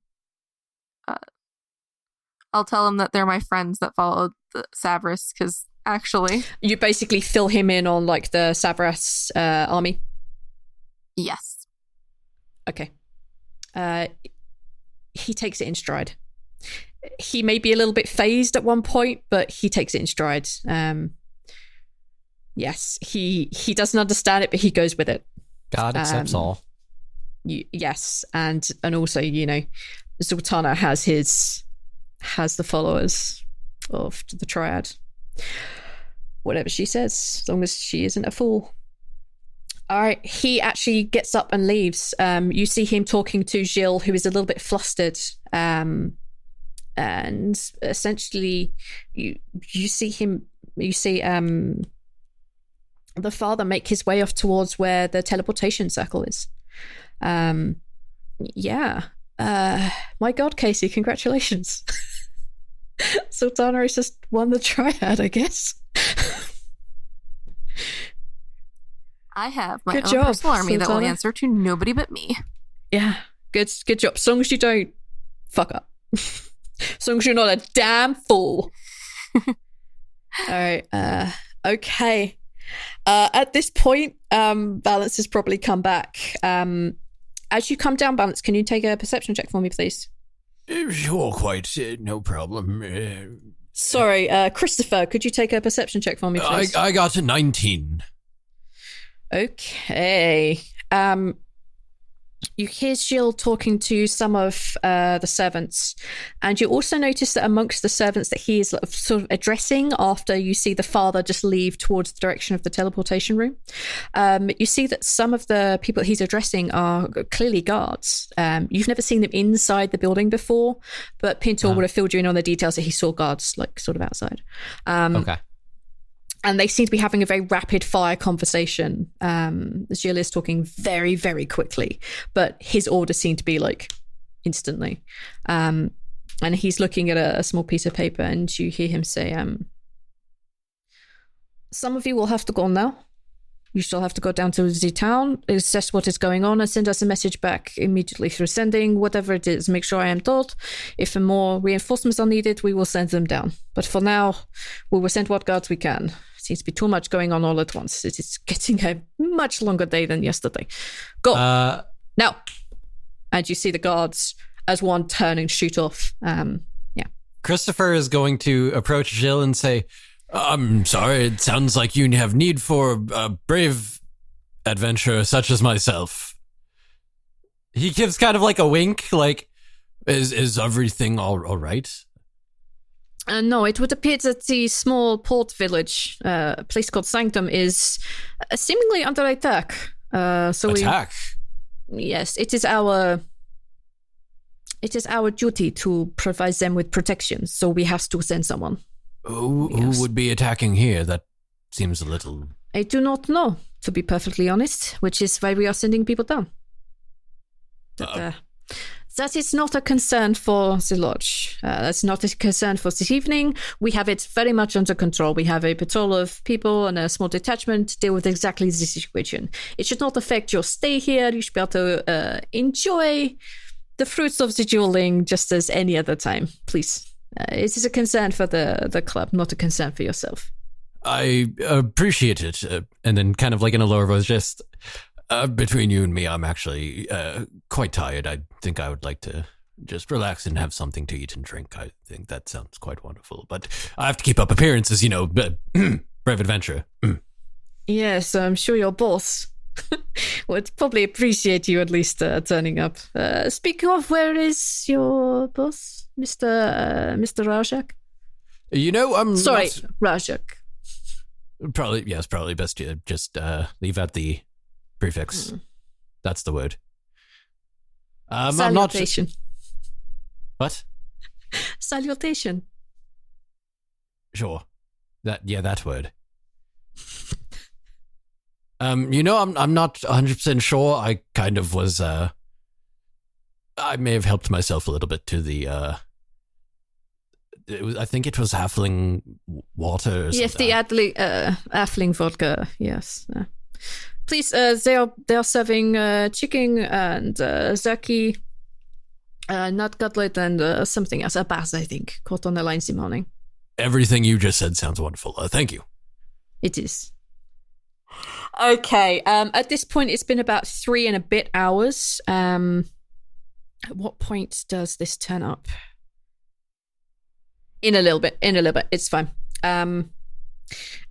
I'll tell him that they're my friends that followed the Savras, because actually... You basically fill him in on, like, the Savras army? Yes. Okay. He takes it in stride. He may be a little bit phased at one point, but he takes it in stride. Yes, he doesn't understand it, but he goes with it. God accepts all. Yes, and also, Zaltanna has the followers of the Triad. Whatever she says, as long as she isn't a fool. All right, he actually gets up and leaves. You see him talking to Gilles, who is a little bit flustered. And essentially, you see the father make his way off towards where the teleportation circle is. My God, Casey, congratulations. Zaltanna has just won the Triad, I guess. I have my Good own job, personal army that will Zaltanna. answer to nobody but me. Yeah, good job. As long as you don't fuck up. As long as you're not a damn fool. All right. Okay. At this point, Balance has probably come back. As you come down, Balance, can you take a perception check for me, please? Sure, quite. No problem. Sorry, Christopher, could you take a perception check for me, please? I got a 19. Okay. You hear Gilles talking to some of the servants, and you also notice that amongst the servants that he is sort of addressing after you see the father just leave towards the direction of the teleportation room, you see that some of the people that he's addressing are clearly guards. You've never seen them inside the building before, but Pintor would have filled you in on the details that he saw guards like sort of outside. Okay. And they seem to be having a very rapid fire conversation. Gilles is talking very, very quickly, but his orders seem to be like instantly. And he's looking at a small piece of paper, and you hear him say, some of you will have to go now. You still have to go down to the town, assess what is going on, and send us a message back immediately through sending, whatever it is. Make sure I am told. If more reinforcements are needed, we will send them down. But for now, we will send what guards we can. Seems to be too much going on all at once. It is getting a much longer day than yesterday. Go. Now. And you see the guards as one turn and shoot off. Christopher is going to approach Jill and say, I'm sorry, it sounds like you have need for a brave adventurer such as myself. He gives kind of like a wink, like, is everything all right? No, it would appear that the small port village, a place called Sanctum, is seemingly under attack. Attack? Yes, it is our duty to provide them with protection, so we have to send someone. Who would be attacking here? That seems a little... I do not know, to be perfectly honest, which is why we are sending people down. But, that is not a concern for the lodge. That's not a concern for this evening. We have it very much under control. We have a patrol of people and a small detachment to deal with exactly this situation. It should not affect your stay here. You should be able to enjoy the fruits of the dueling just as any other time. Please. It is a concern for the club, not a concern for yourself. I appreciate it. And then kind of like in a lower voice, just... between you and me, I'm actually quite tired. I think I would like to just relax and have something to eat and drink. I think that sounds quite wonderful. But I have to keep up appearances, brave adventurer. Yes, I'm sure your boss would probably appreciate you at least turning up. Speaking of, where is your boss, Mr. Rajak? I'm sorry, Rajak. Probably best to just leave out the prefix. That's the word. Salutation. What? Salutation. Sure. That word. I'm not 100% sure. I kind of was, I may have helped myself a little bit to the, I think it was halfling water or something. Yes, the halfling vodka, yes. Please, they are serving chicken and zaki, nut cutlet, and something else. A bass, I think, caught on the line this morning. Everything you just said sounds wonderful. Thank you. It is. Okay. At this point, it's been about 3 and a bit hours. At what point does this turn up? In a little bit. It's fine.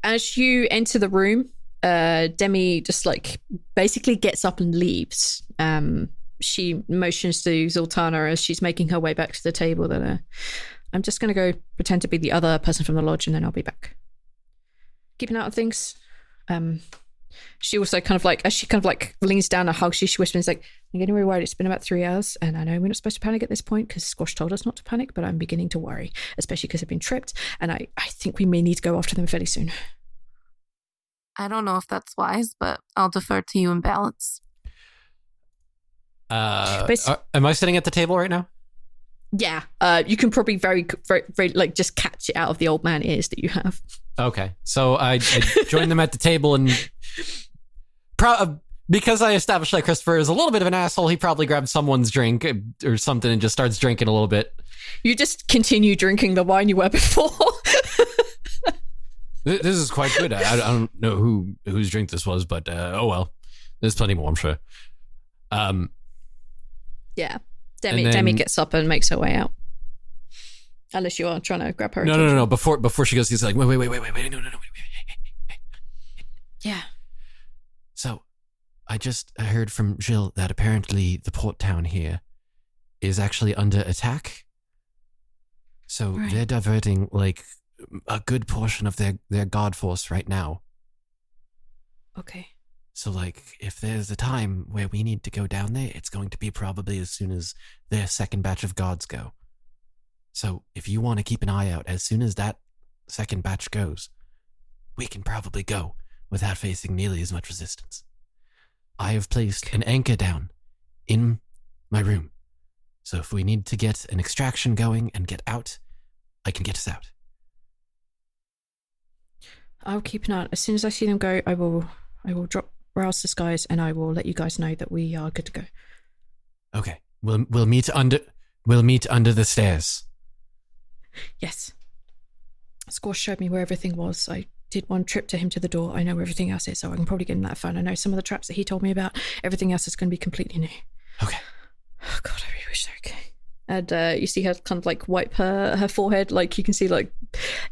As you enter the room, Demi just basically gets up and leaves. She motions to Zaltanna as she's making her way back to the table that I'm just going to go pretend to be the other person from the lodge, and then I'll be back. Keeping out of things. She also as she leans down and hugs you, she whispers I'm getting really worried. It's been about 3 hours, and I know we're not supposed to panic at this point because Squash told us not to panic, but I'm beginning to worry, especially because I've been tripped, and I think we may need to go after them fairly soon. I don't know if that's wise, but I'll defer to you in balance. Am I sitting at the table right now? Yeah. You can probably very, very, very just catch it out of the old man ears that you have. Okay. So I joined them at the table, and because I established that Christopher is a little bit of an asshole, he probably grabbed someone's drink or something and just starts drinking a little bit. You just continue drinking the wine you were before. This is quite good. I don't know whose drink this was, but oh well. There's plenty more, I'm sure. Yeah. Demi gets up and makes her way out. Unless you are trying to grab her attention. No. Before she goes, he's like, wait, no, wait. Yeah. So, I just heard from Jill that apparently the port town here is actually under attack. So They're diverting a good portion of their guard force right now. Okay. So, if there's a time where we need to go down there, it's going to be probably as soon as their second batch of guards go. So, if you want to keep an eye out, as soon as that second batch goes, we can probably go without facing nearly as much resistance. I have placed an anchor down in my room. So if we need to get an extraction going and get out, I can get us out. I'll keep an eye. As soon as I see them go, I will drop rouse disguise, and I will let you guys know that we are good to go. Okay. We'll meet under the stairs. Yes. Squash showed me where everything was. I did one trip to him to the door. I know where everything else is, so I can probably get him that phone. I know some of the traps that he told me about. Everything else is going to be completely new. Okay. Oh God, I really wish they're okay. And you see her kind of like wipe her forehead. Like you can see, like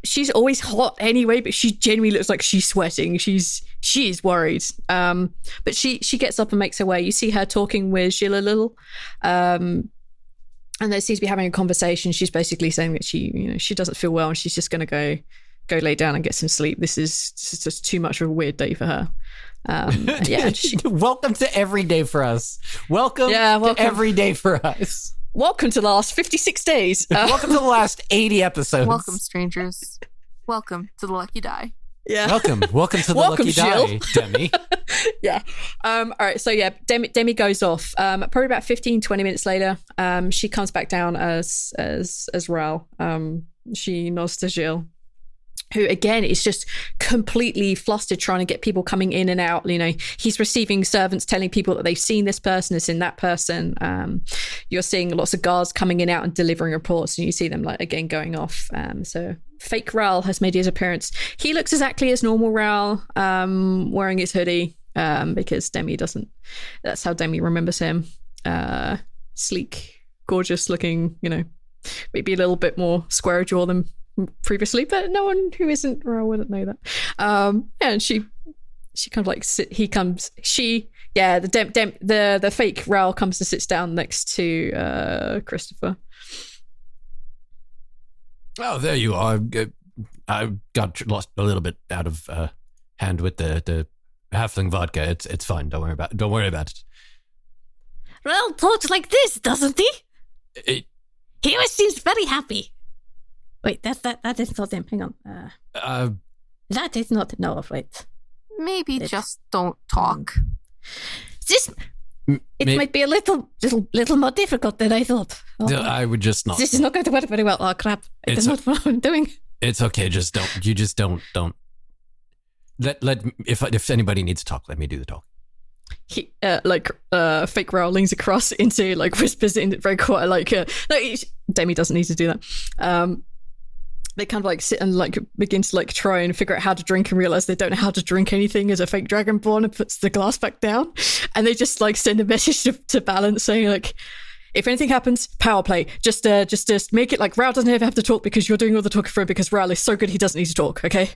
she's always hot anyway, but she genuinely looks like she's sweating. She is worried. But she gets up and makes her way. You see her talking with Jill a little. And they seem to be having a conversation. She's basically saying that she doesn't feel well and she's just going to go lay down and get some sleep. This is just too much of a weird day for her. Welcome to every day for us. Welcome to every day for us. Welcome to the last 56 days. Welcome to the last 80 episodes. Welcome, strangers. Welcome to the Lucky Die. Yeah. Welcome to the Lucky Die, Demi. Yeah. All right. So yeah, Demi goes off. Probably about 15, 20 minutes later, she comes back down as Ral. She nods to Jill, who again is just completely flustered trying to get people coming in and out. He's receiving servants telling people that they've seen this person, has seen that person. You're seeing lots of guards coming in and out and delivering reports, and you see them again going off. So fake Ral has made his appearance. He looks exactly as normal Ral, wearing his hoodie, because Demi doesn't. That's how Demi remembers him. Sleek, gorgeous looking, maybe a little bbit more square jaw than previously, but no one who isn't Ral wouldn't know that. And she kind of like the fake Ral comes and sits down next to Christopher. Oh, there you are. I got lost a little bit out of hand with the halfling vodka. It's fine. Don't worry about it. Ral talks like this, doesn't he? He always seems very happy. Wait, that is not him. Hang on. That is not. No, wait. Maybe just don't talk. It might be a little more difficult than I thought. I would just not. This is not going to work very well. Oh crap! It's not what I'm doing. It's okay. Just don't. You just don't. If anybody needs to talk, let me do the talk. He fake Ral leans across into whispers in very quiet Demi doesn't need to do that. They kind of sit and begin to try and figure out how to drink and realize they don't know how to drink anything as a fake dragonborn, and puts the glass back down. And they just send a message to Balance saying if anything happens, power play. Just make it Ral doesn't ever have to talk because you're doing all the talking for him, because Ral is so good he doesn't need to talk. Okay.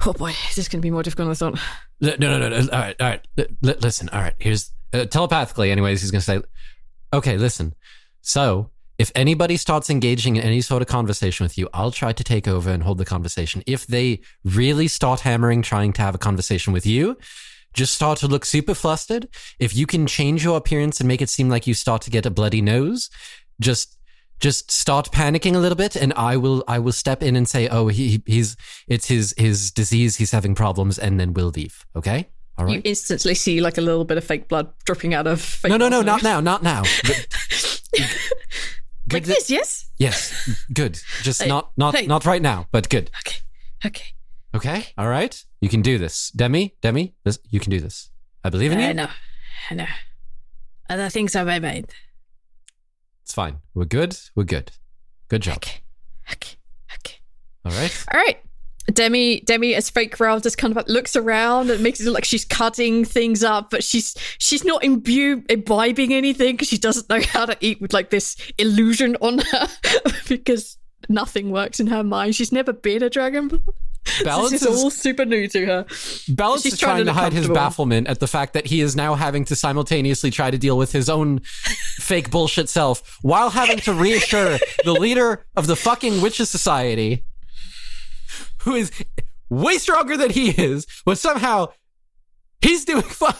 Oh boy, this is going to be more difficult than I thought. No. All right. Listen. All right. Here's telepathically. Anyways, he's going to say, "Okay, listen. So if anybody starts engaging in any sort of conversation with you, I'll try to take over and hold the conversation. If they really start trying to have a conversation with you, just start to look super flustered. If you can change your appearance and make it seem like you start to get a bloody nose, just start panicking a little bit, and I will step in and say, oh, it's his disease, he's having problems, and then we'll leave. Okay? All right. You instantly see a little bit of fake blood dripping out of fake No, not now. Like this, yes? Yes, good. Just not right now, but good. Okay, all right. You can do this. Demi, you can do this. I believe in you. I know. Other things are my mind. It's fine. We're good. Good job. Okay. All right. Demi as fake Ral just kind of looks around and makes it look like she's cutting things up, but she's not imbibing anything because she doesn't know how to eat with this illusion on her because nothing works in her mind. She's never been a dragon. Balance this is all super new to her. Balance is trying to hide his bafflement at the fact that he is now having to simultaneously try to deal with his own fake bullshit self while having to reassure the leader of the fucking Witches Society, who is way stronger than he is, but somehow he's doing fine.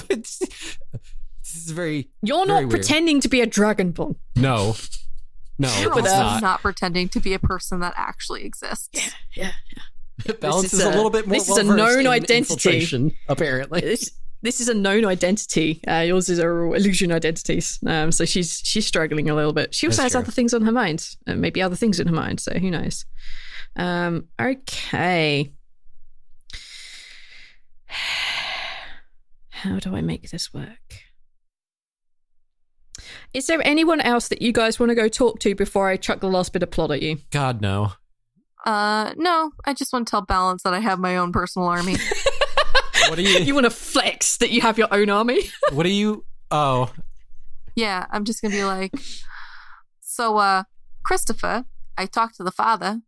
This is very. You're very not weird. pretending to be a dragonborn. No, You're it's also not. not pretending to be a person that actually exists. Yeah. Balance is a little bit more. This is a known identity. Apparently, this is a known identity. Yours is are illusion identities. So she's struggling a little bit. She also has other things on her mind, maybe other things in her mind. So who knows? Okay. How do I make this work? Is there anyone else that you guys want to go talk to before I chuck the last bit of plot at you? God, no. No, I just want to tell Balance that I have my own personal army. What are you? You want to flex that you have your own army? What are you? Oh. Yeah, I'm just going to be like, so, Christopher, I talked to the father.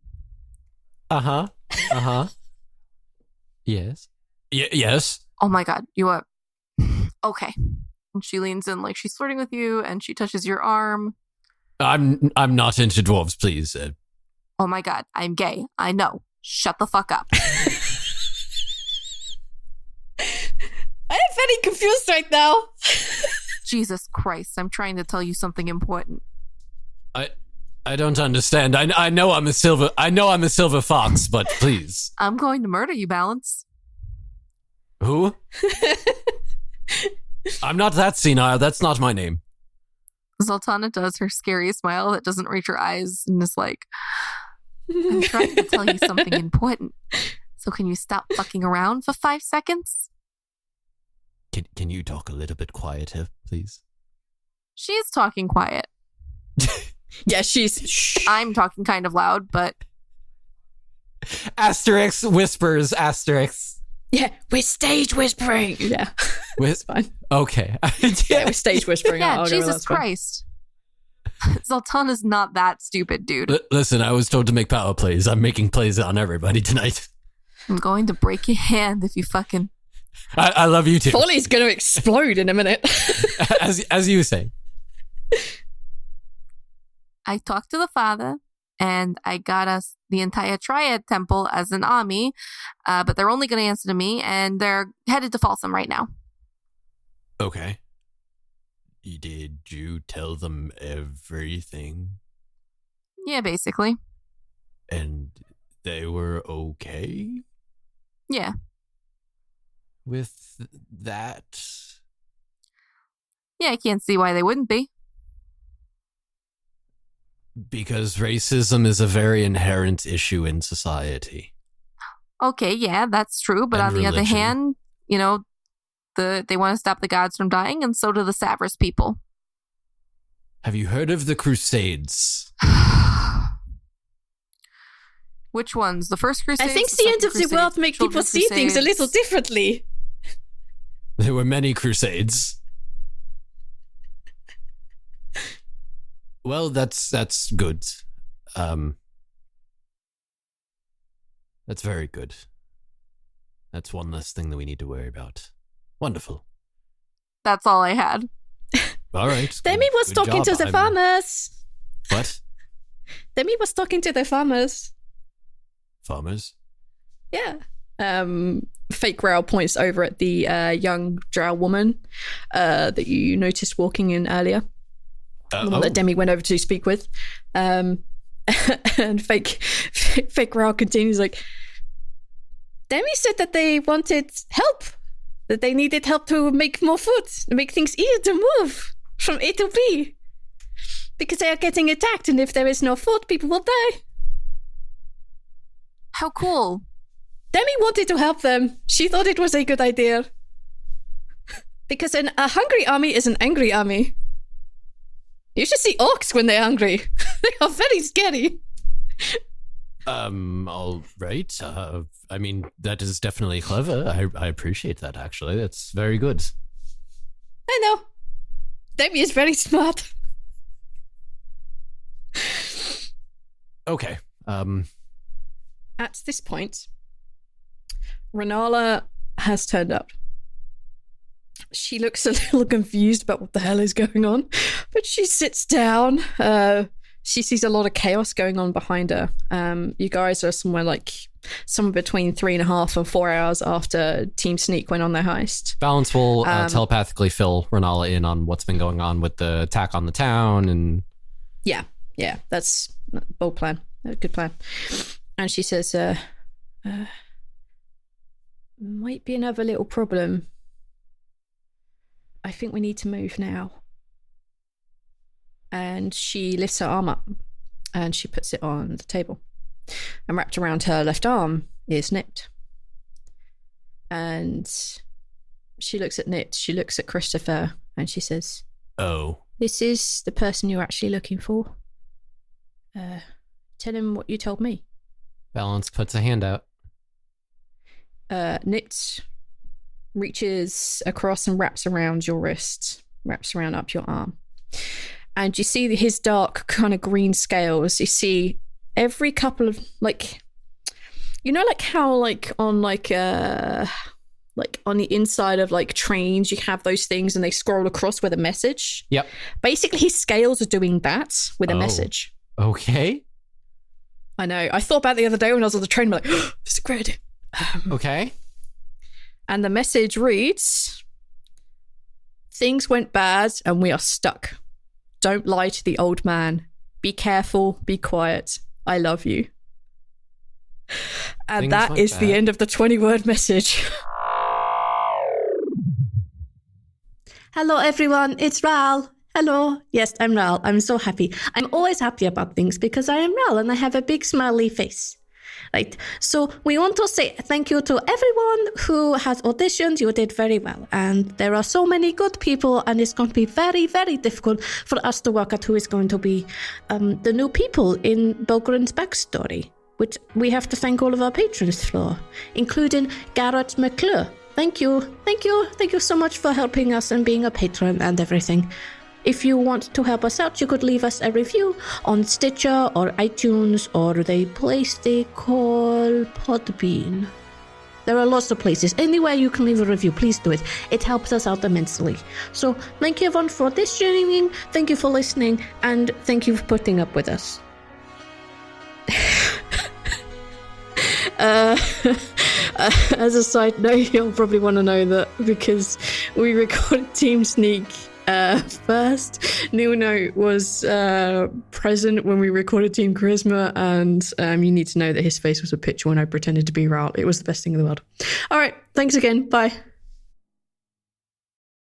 Uh-huh. Uh-huh. Yes. Yes. Oh my God, you are... Okay. And she leans in like she's flirting with you, and she touches your arm. I'm not into dwarves, please. Oh my God, I'm gay. I know. Shut the fuck up. I am very confused right now. Jesus Christ, I'm trying to tell you something important. I don't understand. I know I'm a silver fox, but please. I'm going to murder you, Balance. Who? I'm not that senile. That's not my name. Zaltanna does her scary smile that doesn't reach her eyes and is like, I'm trying to tell you something important. So can you stop fucking around for 5 seconds? Can you talk a little bit quieter, please? She's talking quiet. Yeah, she's... I'm talking kind of loud, but... Asterix whispers, Asterix. Yeah, we're stage whispering. Yeah, it's fine. Okay. Yeah, we're stage whispering. Yeah, Jesus Christ. Zaltanna's not that stupid, dude. Listen, I was told to make power plays. I'm making plays on everybody tonight. I'm going to break your hand if you fucking... I love you too. Folly's going to explode in a minute. as you say. I talked to the father, and I got us the entire Triad Temple as an army, but they're only going to answer to me, and they're headed to Folsom right now. Okay. Did you tell them everything? Yeah, basically. And they were okay Yeah. with that? Yeah, I can't see why they wouldn't be. Because racism is a very inherent issue in society. Okay, yeah, that's true. But And on the other religion. hand, you know, they want to stop the gods from dying, and so do the Savras people. Have you heard of the Crusades? Which ones? The first Crusades? I think the end of the world make people see things a little differently. There were many Crusades. Well, that's good. That's very good. That's one less thing that we need to worry about. Wonderful. That's all I had. All right. Demi was talking to the farmers. What? Demi was talking to the farmers. Farmers? Yeah. Fake Growl points over at the young drow woman that you noticed walking in earlier. The one that Demi went over to speak with. And fake Growl continues like, Demi said that they wanted help. That they needed help to make more food. To make things easier to move from A to B. Because they are getting attacked, and if there is no food, people will die. How cool. Demi wanted to help them. She thought it was a good idea. Because a hungry army is an angry army. You should see orcs when they're hungry. They are very scary. All right. I mean, that is definitely clever. I appreciate that, actually. That's very good. I know. Demi is very smart. Okay. At this point, Renala has turned up. She looks a little confused about what the hell is going on, but she sits down. She sees a lot of chaos going on behind her. You guys are somewhere between 3.5 and 4 hours after Team Sneak went on their heist. Balance will telepathically fill Renala in on what's been going on with the attack on the town and... Yeah, that's a bold plan. A good plan. And she says, Might be another little problem. I think we need to move now. And she lifts her arm up and she puts it on the table. And wrapped around her left arm is Nit. And she looks at Nit, she looks at Christopher, and she says, "Oh. This is the person you're actually looking for. Tell him what you told me." Balance puts a hand out. Nit reaches across and wraps around your wrist, wraps around up your arm. And you see his dark kind of green scales. You see every couple of, like, you know, like how like on like on the inside of like trains, you have those things and they scroll across with a message. Yep. Basically, his scales are doing that with a message. Okay. I know. I thought about it the other day when I was on the train. I'm like, oh, this is great. Okay. And the message reads, "Things went bad and we are stuck. Don't lie to the old man. Be careful. Be quiet. I love you." And Things that went is the bad. end of the 20-word message. Hello, everyone. It's Ral. Hello. Yes, I'm Ral. I'm so happy. I'm always happy about things because I am Ral and I have a big smiley face. Right. So we want to say thank you to everyone who has auditioned. You did very well. And there are so many good people and it's going to be very, very difficult for us to work out who is going to be the new people in Bogren's backstory, which we have to thank all of our patrons for, including Garrett McClure. Thank you. Thank you. Thank you so much for helping us and being a patron and everything. If you want to help us out, you could leave us a review on Stitcher or iTunes or the place they call Podbean. There are lots of places. Anywhere you can leave a review, please do it. It helps us out immensely. So thank you everyone for auditioning, thank you for listening, and thank you for putting up with us. As a side note, you'll probably want to know that because we recorded Team Sneak first, Nuno was present when we recorded Team Charisma, and you need to know that his face was a picture when I pretended to be Raul. It was the best thing in the world. All right, thanks again. Bye.